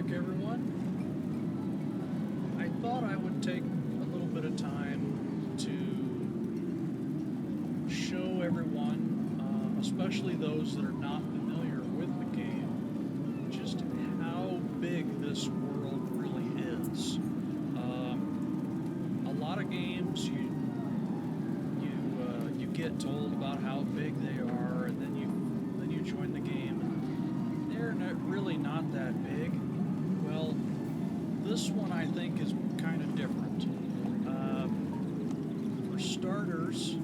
back, everyone. I thought I would take a little bit of time to show everyone, especially those that are not familiar with the game, just how big this world really is. A lot of games you get told about how big they are, and then you join the game, and they're really not that big. Well, this one I think is kind of different. For starters,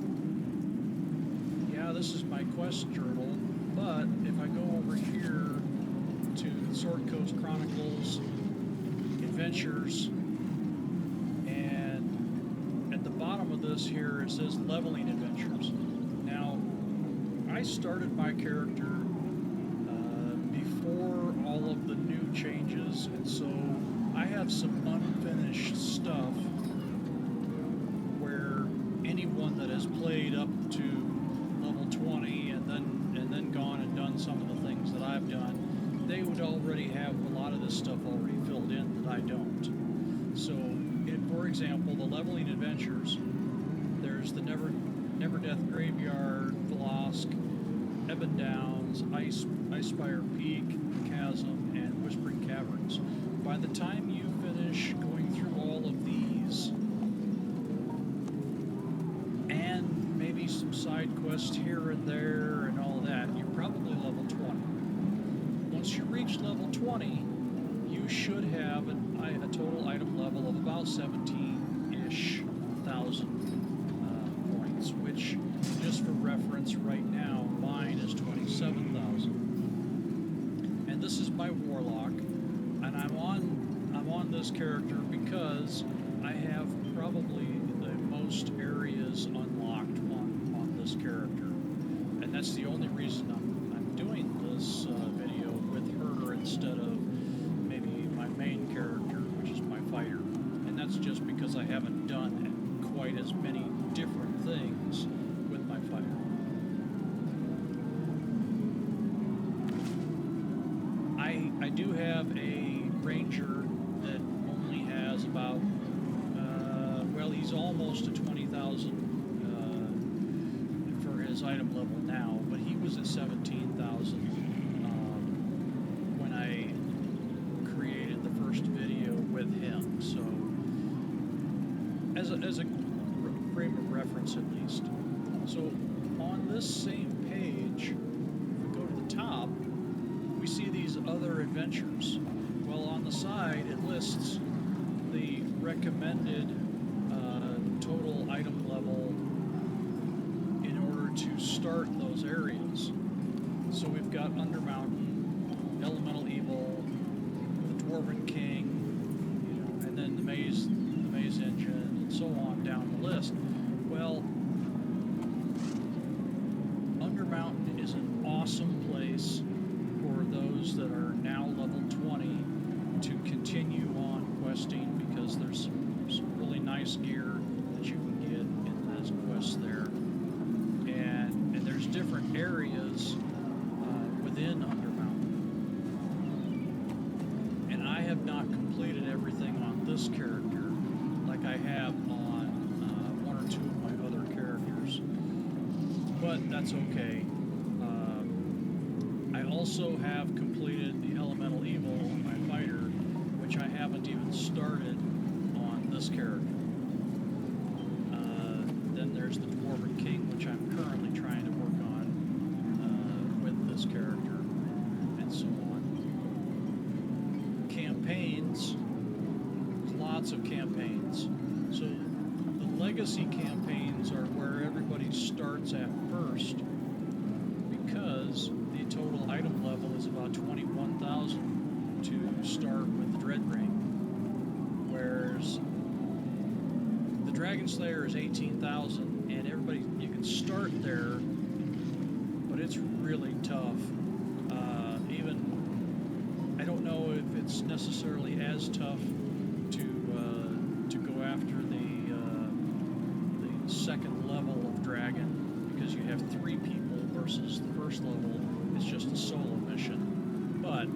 yeah, this is my quest journal, but if I go over here to the Sword Coast Chronicles, Adventures, and at the bottom of this here it says Leveling Adventures. Now, I started my character before all of the new changes, and so I have some unfinished stuff where anyone that has played up to level 20 and then gone and done some of the things that I've done, they would already have a lot of this stuff already filled in that I don't. So, for example, the Leveling Adventures, there's the Never Death Graveyard, Volosk, Ebon Downs, Icespire Peak, Chasm, and Whispering Caverns. By the time you finish going through all of these, and maybe some side quests here and there and all that, you're probably level 20. Once you reach level 20, you should have a total item level of about 17-ish thousand points, which, just for reference, right now mine is 27,000. And this is my warlock, and I'm on this character because I have probably the most areas unlocked on this character, and that's the only reason I'm doing this video with her instead of maybe my main character, which is my fighter. And that's just because I haven't done quite as many different things with my fighter. I do have a ranger that only has about, well, he's almost at 20,000 for his item level now, but he was at 17,000 when I created the first video with him. So, as a frame of reference at least. So, on this same page, if we go to the top, we see these other adventures. Well, on the side, it lists the recommended total item level in order to start those areas. So we've got Undermountain, Elemental Evil, the Dwarven King, and then the Maze Engine, and so on down the list. Well, Undermountain is an awesome place for those that are now level 20 to continue on questing, because there's some really nice gear that you can get in those quests there. And there's different areas within Undermountain. And I have not completed everything on this character like I have on one or two of my other characters. But that's okay. I also have completed the Elemental Evil on my fighter, which I haven't even started on this character. Then there's the Dwarven King, which I'm currently trying to work on with this character, and so on. Campaigns, lots of campaigns. So the legacy campaigns are where everybody starts at first, because the total item level is about 21,000 to start with the Dread Ring, whereas the Dragon Slayer is 18,000, and you can start there, but it's really tough. Even, I don't know if it's necessarily as tough to go after the second level of Dragon, because you have 3 people versus the first level is just a solo mission. But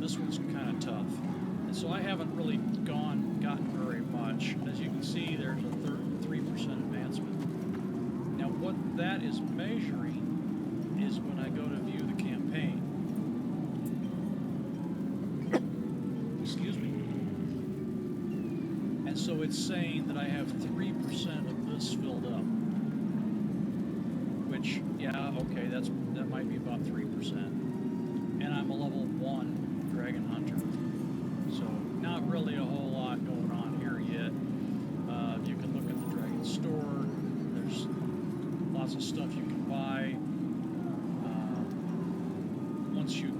this one's kind of tough. And so I haven't really gotten very much. As you can see, there's a 3% advancement. Now what that is measuring is when I go to view the campaign. Excuse me. And so it's saying that I have 3% of this filled up. Which, yeah, okay, that might be about 3%. And I'm a level 1 Dragon Hunter. So not really a whole lot going on here yet. You can look at the Dragon store. There's lots of stuff you can buy. Once you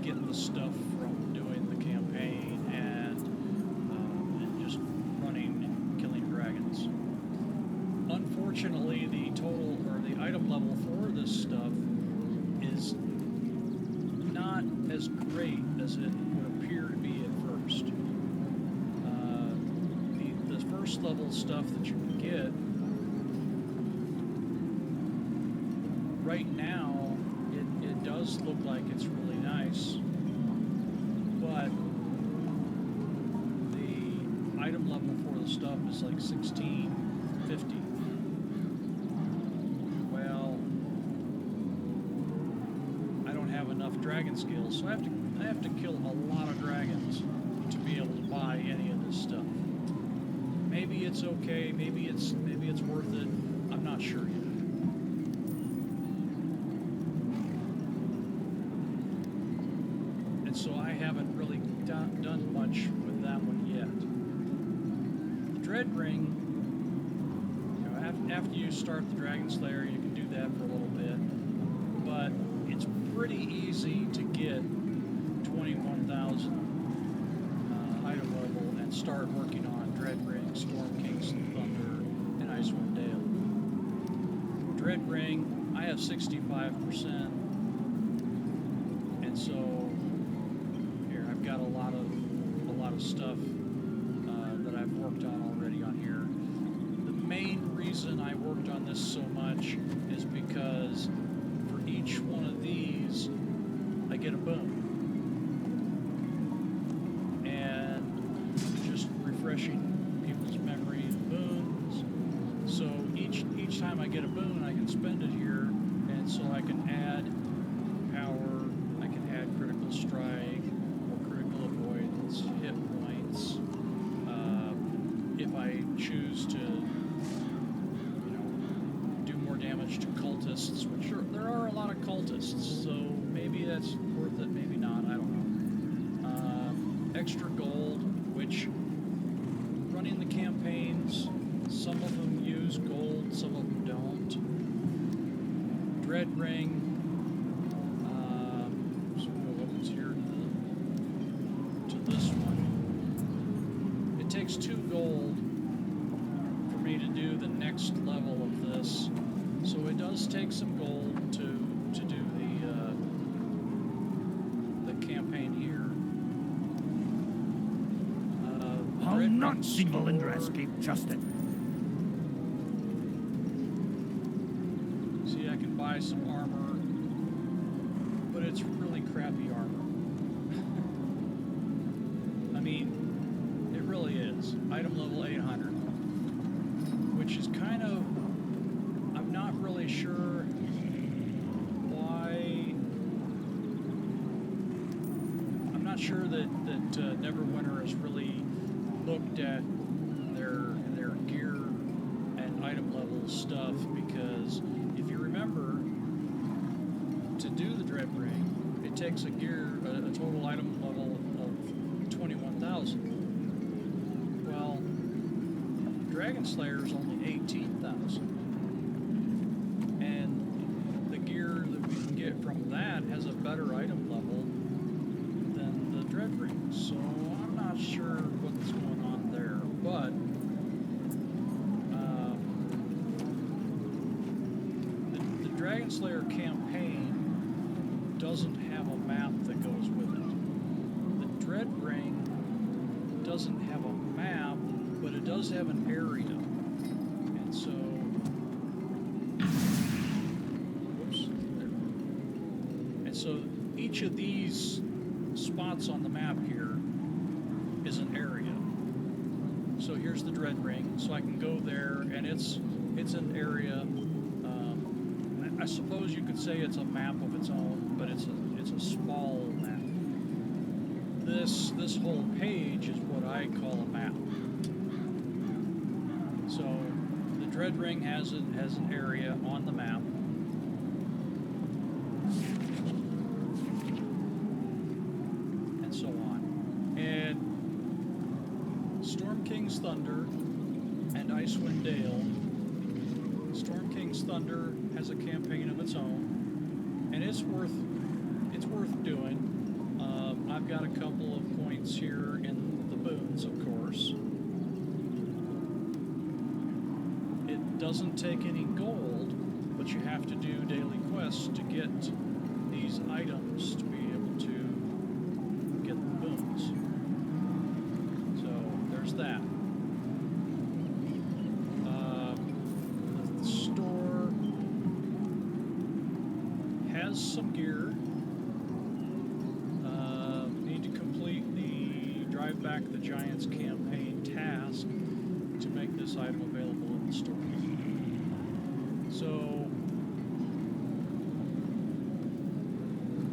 get the stuff from doing the campaign and just running and killing dragons. Unfortunately, the total or the item level for this stuff is not as great as it would appear to be at first. The first level stuff that you can get right now, it does look like it's really nice, but the item level for the stuff is like 1650. Well, I don't have enough dragon skills, so I have to kill a lot of dragons to be able to buy any of this stuff. Maybe it's okay, maybe it's worth it. I'm not sure yet. And so I haven't really done much with that one yet. The Dread Ring, you know, after you start the Dragon Slayer, you can do that for a little bit, but it's pretty easy to get 21,000 item level and start working on Dread Ring, Storm King's Thunder, and Icewind Dale. Dread Ring, I have 65%, and so here I've got a lot of stuff that I've worked on already on here. The main reason I worked on this so much is because for each one of these, I get a boon. And just refreshing people's memory of boons. So each time I get a boon, I can spend it here, and so I can add power, I can add critical strike, or critical avoidance, hit points. If I choose to, do more damage to cultists, which there are a lot of cultists, so maybe that's worth it, maybe not, I don't know. Extra gold, which running the campaigns, some of them use gold, some of them don't. Dread Ring, so we'll go over here to this one. It takes 2 gold for me to do the next level of this, so it does take some gold to do the campaign here. I'll not see Melinda escape justice. See, I can buy some armor, but it's really crappy armor. I mean, it really is. Item level 800, which is kind of, I'm not really sure why. I'm not sure that Neverwinter has really looked at their gear and item level stuff, because if you remember, to do the Dread Ring, it takes a total item level of 21,000. Well, Dragon Slayer is only 18,000, and the gear that we can get from that has a better item level than the Dread Ring. So I'm not sure what's going on there, but the Dragon Slayer campaign doesn't have a map that goes with it. The Dread Ring doesn't have a map, but it does have an area. And so, whoops, there. And so each of these spots on the map here is an area. So here's the Dread Ring, so I can go there, and it's an area. I suppose you could say it's a map of its own, but it's a small map. This whole page is what I call a map. So the Dread Ring has an area on the map. And so on. And Storm King's Thunder and Icewind Dale. Storm King's Thunder has a campaign of its own, and it's worth doing. I've got a couple of points here in the boons, of course. It doesn't take any gold, but you have to do daily quests to get these items to be able to get the boons. So there's that. The store has some gear. Need to complete the Drive Back the Giants campaign task to make this item available in the store. So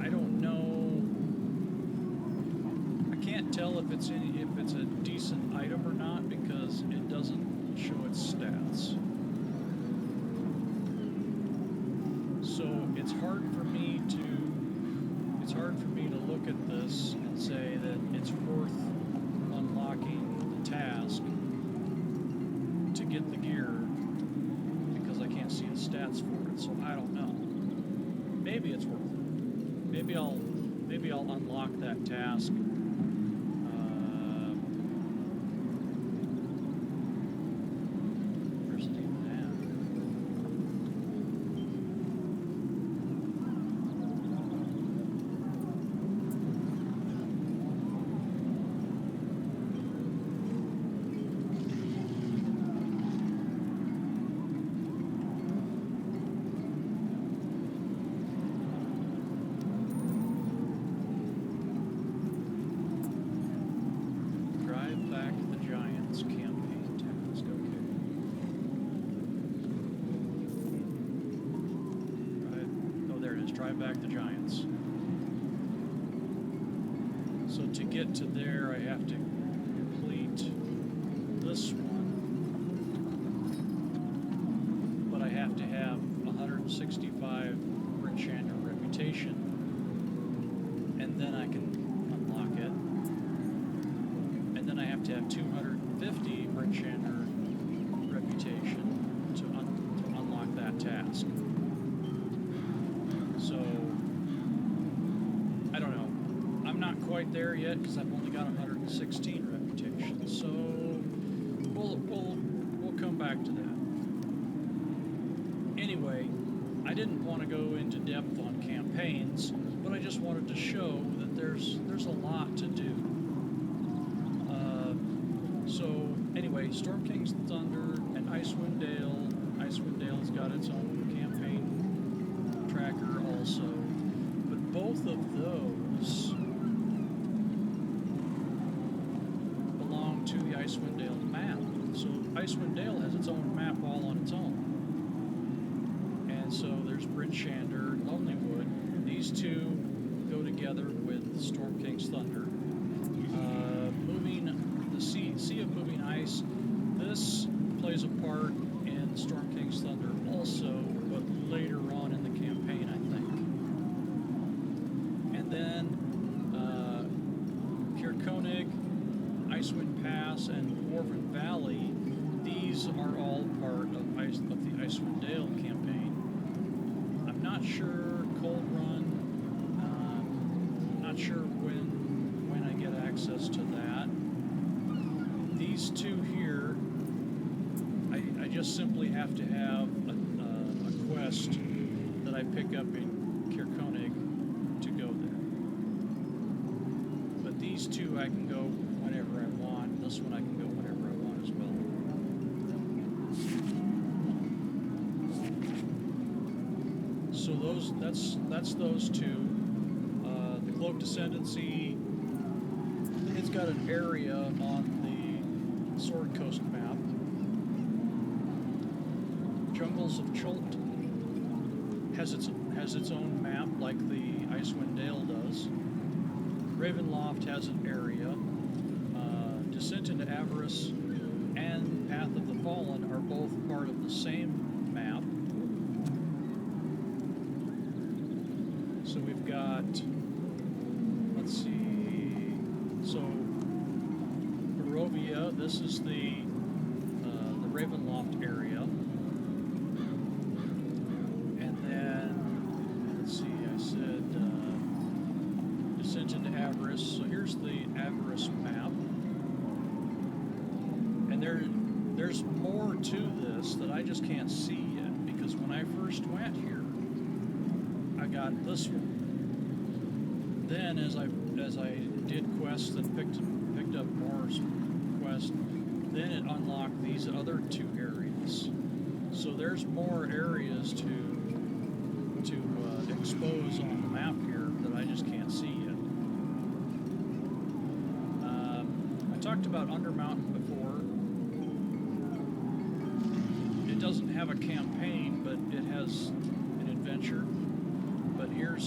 I don't know. I can't tell if it's a decent item or not because it doesn't show its stats. So it's hard for me to look at this and say that it's worth unlocking the task to get the gear because I can't see the stats for it. So I don't know. Maybe it's worth it. Maybe I'll unlock that task. Where's it even at? Back the Giants. So to get to there, I have to complete this one, but I have to have 165 Brinchander reputation, and then I can unlock it. And then I have to have 250 Brinchander reputation to unlock that task. So, I don't know. I'm not quite there yet because I've only got 116 reputation. So, we'll come back to that. Anyway, I didn't want to go into depth on campaigns, but I just wanted to show that there's a lot to do. So, anyway, Storm King's Thunder and Icewind Dale. Icewind Dale's got its own campaign tracker also, but both of those belong to the Icewind Dale map. So Icewind Dale has its own map all on its own. And so there's Brinchander, Lonelywood. These two go together with Storm King's Thunder. The Sea of Moving Ice, this plays a part in Storm King's Thunder also, but later on in the campaign, I think. And then Kirkonig, Icewind Pass, and Dwarven Valley, these are all part of the Icewind Dale campaign. I'm not sure Cold Run, not sure when I get access to that. These two here, I just simply have to have a quest that I pick up in Kirkonig to go there. But these two I can go whenever I want. This one I can go whenever I want as well. So that's those two. The Cloaked Ascendancy, it's got an area on the Sword Coast map. Jungles of Chult has its own map, like the Icewind Dale does. Ravenloft has an area. Descent into Avarice and Path of the Fallen are both part of the same map. So we've got, let's see, so Barovia, this is the Ravenloft area. And then, let's see, I said Descent into Avarice. So here's the Avarice map. And there's more to this that I just can't see yet, because when I first went here, I got this one. Then as I did quests and picked up more quests, then it unlocked these other two areas. So there's more areas to expose on the map here that I just can't see yet. I talked about Undermountain before. It doesn't have a campaign, but it has an adventure. But here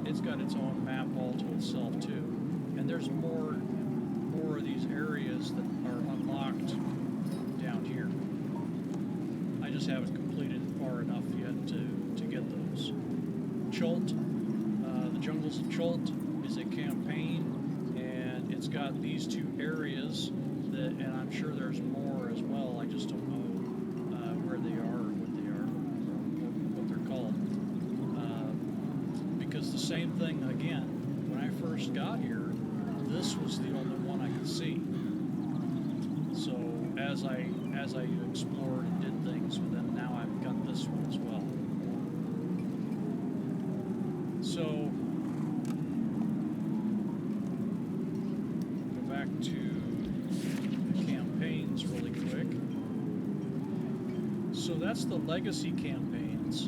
it's got its own map all to itself too. And there's more of these areas that are unlocked down here. I just haven't completed it far enough yet to get those. Chult, the Jungles of Chult is a campaign, and it's got these two areas and I'm sure there's more as well. I just don't know where they are or what they are, or what they're called. Because the same thing again, when I first got here, this was the only one I could see. So as I explored and did things with them, now I've got this one as well. So go back to the campaigns really quick. So that's the legacy campaigns,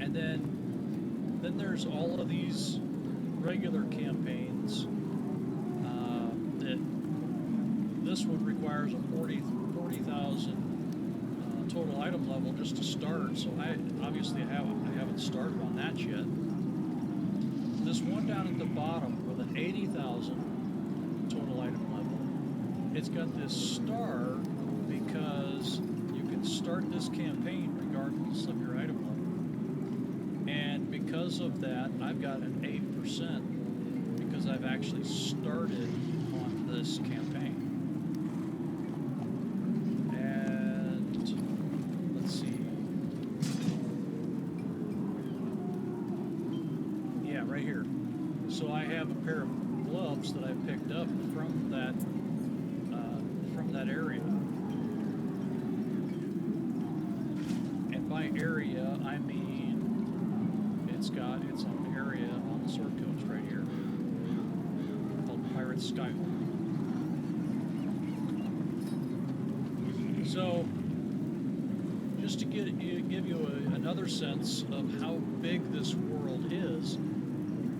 and then there's all of these regular campaigns. That this one requires a 40,000 total item level just to start. So I haven't started on that yet. This one down at the bottom with an 80,000 total item level, it's got this star because you can start this campaign regardless of your item level. And because of that, I've got an 8% because I've actually started on this campaign. And let's see. Yeah, right here. So I have a pair of gloves that I picked up from that area. And by area, I mean it's got its own area on the Sword Coast right here called Pirate Skyhole. So, just to give you another sense of how big this world is,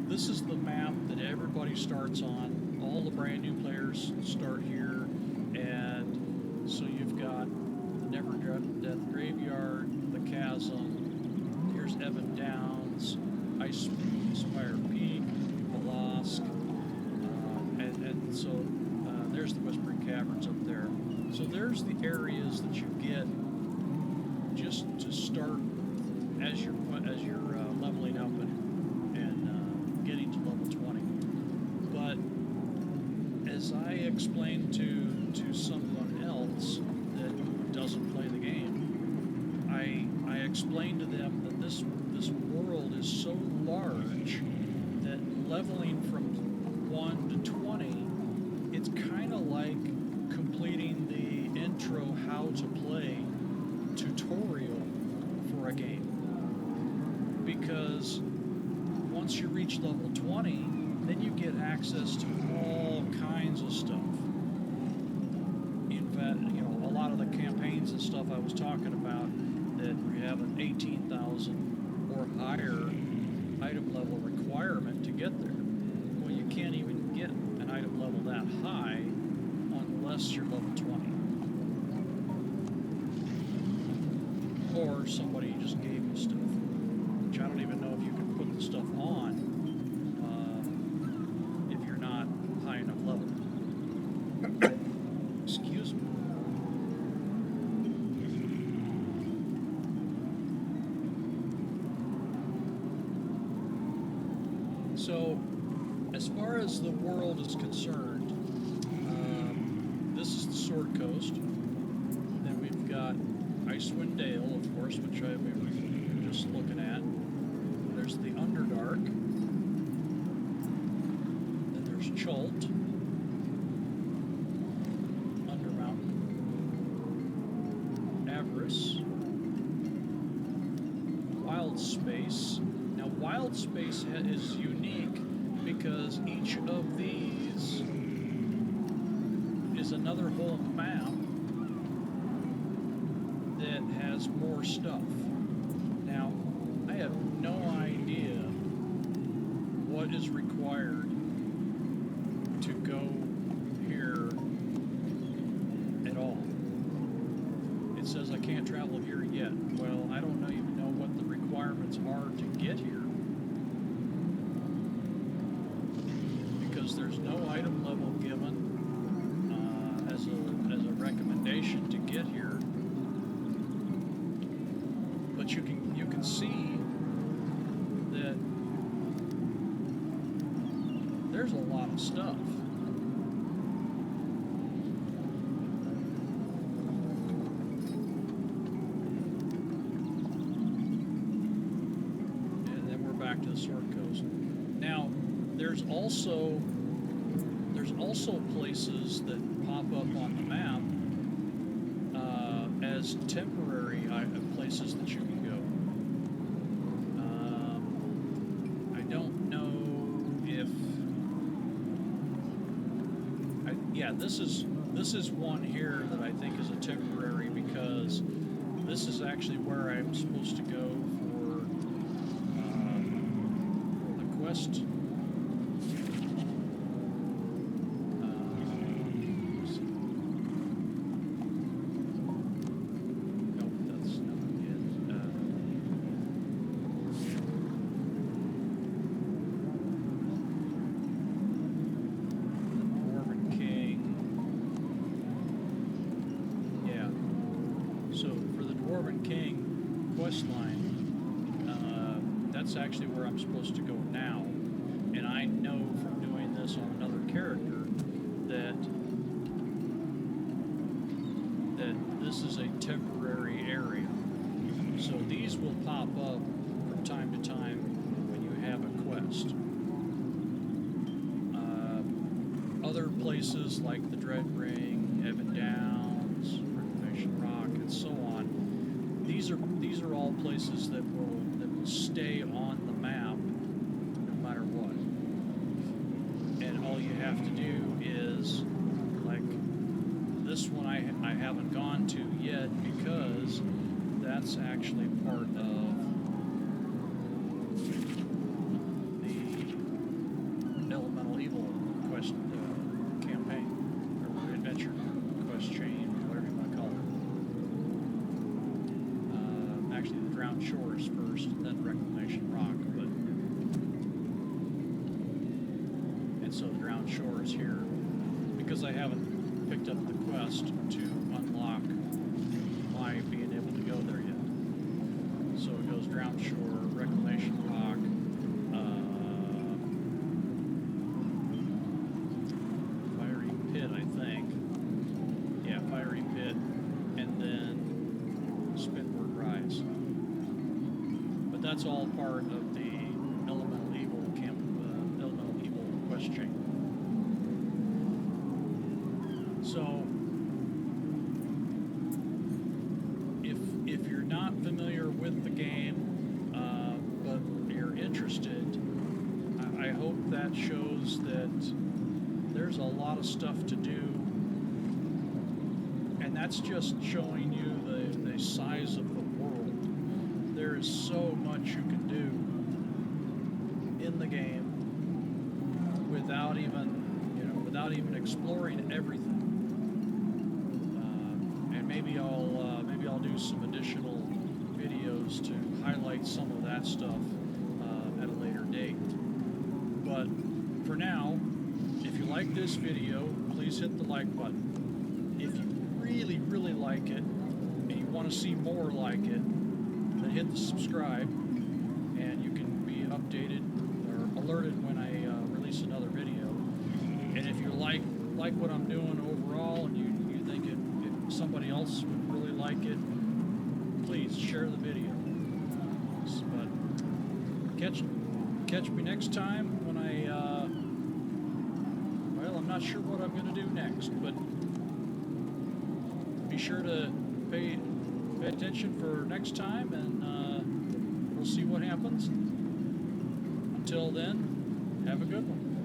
this is the map that everybody starts on. All the brand new players start here, and so you've got the Neverwinter Graveyard, the Chasm, here's Evan Downs, Ice Spire Peak, Molosk, and so there's the Whispering Caverns up there. So there's the areas that you get just to start as you're leveling up and getting to level 20. But as I explained to someone else that doesn't play the game, I explained to them that this world is so large that leveling from 1 to 20, it's kind of like completing the intro how to play tutorial for a game. Because once you reach level 20, then you get access to all kinds of stuff. In fact, a lot of the campaigns and stuff I was talking about that have an 18,000 or higher item item level requirement to get there. Well, you can't even get an item level that high unless you're level 20. Or somebody just gave you stuff, which I don't even know if you can put the stuff on if you're not high enough level. Excuse me. So, as far as the world is concerned, this is the Sword Coast. Then we've got Icewind Dale, of course, which we were just looking at. There's the Underdark. Then there's Chult, Undermountain, Avarice, Wild Space. Now, Wild Space is unique because each of these is another whole map that has more stuff. Now, I have no idea what is required to go here at all. It says I can't travel here yet. Well, I don't even know what the requirements are to get here. Because there's no item level given as a recommendation to get here. But you can see that there's a lot of stuff. And then we're back to the Sword Coast. Now, there's also places that pop up on the map as temporary places that you can go. I don't know if yeah, this is one here that I think is a temporary because this is actually where I'm supposed to go for the quest. That's actually where I'm supposed to go now, and I know from doing this on another character that this is a temporary area. So these will pop up from time to time when you have a quest. Other places like the Dread Ring, Evan Downs, Reclamation Rock, and so on. These are all places that will stay on the map no matter what. And all you have to do is, like this one I haven't gone to yet because that's actually part of the Elemental Evil quest campaign, or adventure quest chain, whatever you want to call it. Actually, the Drowned Shores first, then Reclamation Rock, and so the Drowned Shores here, because I haven't picked up the quest to unlock my being able to go there yet. So it goes Drowned Shore, Reclamation Rock, Fiery Pit, I think. Yeah, Fiery Pit, and then Spinward Rise. But that's all part of the Elemental Evil Elemental Evil quest chain. So, if you're not familiar with the game, but you're interested, I hope that shows that there's a lot of stuff to do, and that's just showing you the size of the world. There is so much you can do. without even exploring everything. And maybe I'll do some additional videos to highlight some of that stuff at a later date. But for now, if you like this video, please hit the like button. If you really, really like it and you want to see more like it, then hit the subscribe, and you can be updated or alerted when I release another video. And if you like what I'm doing overall, and you think if somebody else would really like it, please share the video. But catch me next time when I'm not sure what I'm going to do next, but be sure to pay attention for next time, and we'll see what happens. Until then, have a good one.